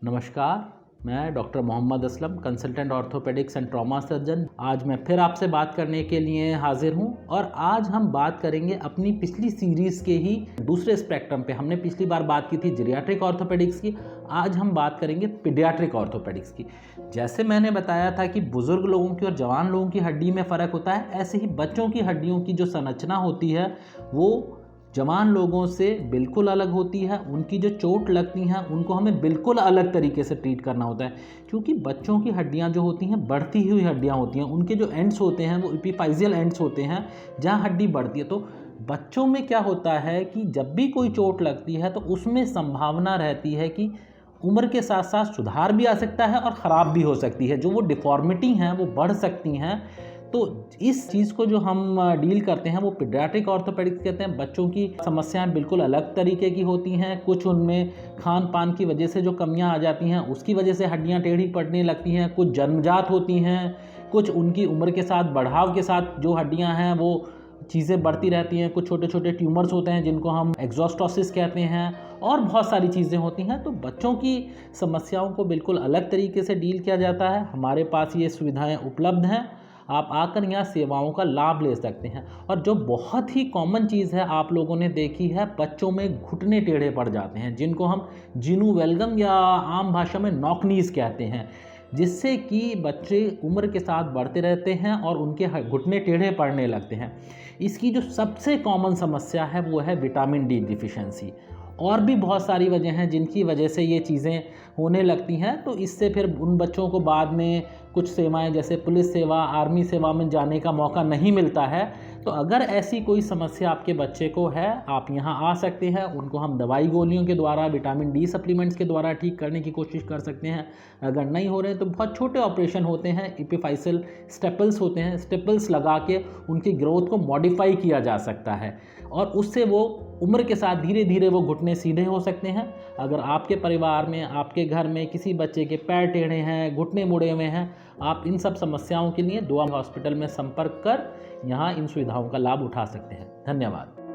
नमस्कार, मैं doctor Mohammad Aslam, consultant orthopaedics and trauma surgeon. आज मैं फिर आपसे बात करने के लिए हाजिर हूं और आज हम बात करेंगे अपनी पिछली सीरीज़ के ही दूसरे स्पेक्ट्रम पे। हमने पिछली बार बात की थी जीरियाट्रिक ऑर्थोपेडिक्स की, आज हम बात करेंगे पीडियाट्रिक ऑर्थोपेडिक्स की। जैसे मैंने बताया था कि बुज़ुर्ग लोगों की और जवान लोगों की हड्डी में फ़र्क होता है, ऐसे ही बच्चों की हड्डियों की जो संरचना होती है वो जवान लोगों से बिल्कुल अलग होती है। उनकी जो चोट लगती हैं उनको हमें बिल्कुल अलग तरीके से ट्रीट करना होता है, क्योंकि बच्चों की हड्डियां जो होती हैं बढ़ती हुई हड्डियां होती हैं। उनके जो एंड्स होते हैं वो एपिफाइजियल एंड्स होते हैं जहां हड्डी बढ़ती है। तो बच्चों में क्या होता है कि जब भी कोई चोट लगती है तो उसमें संभावना रहती है कि उम्र के साथ साथ सुधार भी आ सकता है और ख़राब भी हो सकती है। जो वो डिफॉर्मिटी हैं वो बढ़ सकती हैं। तो इस चीज़ को जो हम डील करते हैं वो पीडियाट्रिक ऑर्थोपेडिक्स कहते हैं। बच्चों की समस्याएं बिल्कुल अलग तरीके की होती हैं। कुछ उनमें खान पान की वजह से जो कमियां आ जाती हैं उसकी वजह से हड्डियां टेढ़ी पड़ने लगती हैं। कुछ जन्मजात होती हैं, कुछ उनकी उम्र के साथ बढ़ाव के साथ जो हड्डियां हैं वो चीज़ें बढ़ती रहती हैं। कुछ छोटे छोटे ट्यूमर्स होते हैं जिनको हम एक्सोस्टोसिस कहते हैं, और बहुत सारी चीज़ें होती हैं। तो बच्चों की समस्याओं को बिल्कुल अलग तरीके से डील किया जाता है। हमारे पास ये सुविधाएं उपलब्ध हैं, आप आकर यहाँ सेवाओं का लाभ ले सकते हैं। और जो बहुत ही कॉमन चीज़ है आप लोगों ने देखी है, बच्चों में घुटने टेढ़े पड़ जाते हैं जिनको हम जीनू वेलगम या आम भाषा में नॉक नीज कहते हैं, जिससे कि बच्चे उम्र के साथ बढ़ते रहते हैं और उनके घुटने टेढ़े पड़ने लगते हैं। इसकी जो सबसे कॉमन समस्या है वो है विटामिन डी डिफिशिएंसी। और भी बहुत सारी वजह हैं जिनकी वजह से ये चीज़ें होने लगती हैं। तो इससे फिर उन बच्चों को बाद में कुछ सेवाएं जैसे पुलिस सेवा, आर्मी सेवा में जाने का मौका नहीं मिलता है। तो अगर ऐसी कोई समस्या आपके बच्चे को है, आप यहाँ आ सकते हैं। उनको हम दवाई गोलियों के द्वारा, विटामिन डी सप्लीमेंट्स के द्वारा ठीक करने की कोशिश कर सकते हैं। अगर नहीं हो रहे तो बहुत छोटे ऑपरेशन होते हैं, एपिफाइसल स्टेपल्स होते हैं, स्टेपल्स लगा के उनकी ग्रोथ को मॉडिफाई किया जा सकता है और उससे वो उम्र के साथ धीरे धीरे वो घुटने सीधे हो सकते हैं। अगर आपके परिवार में, आपके घर में किसी बच्चे के पैर टेढ़े हैं, घुटने मुड़े हुए हैं, आप इन सब समस्याओं के लिए दुआ हॉस्पिटल में संपर्क कर यहाँ इन सुविधाओं का लाभ उठा सकते हैं। धन्यवाद।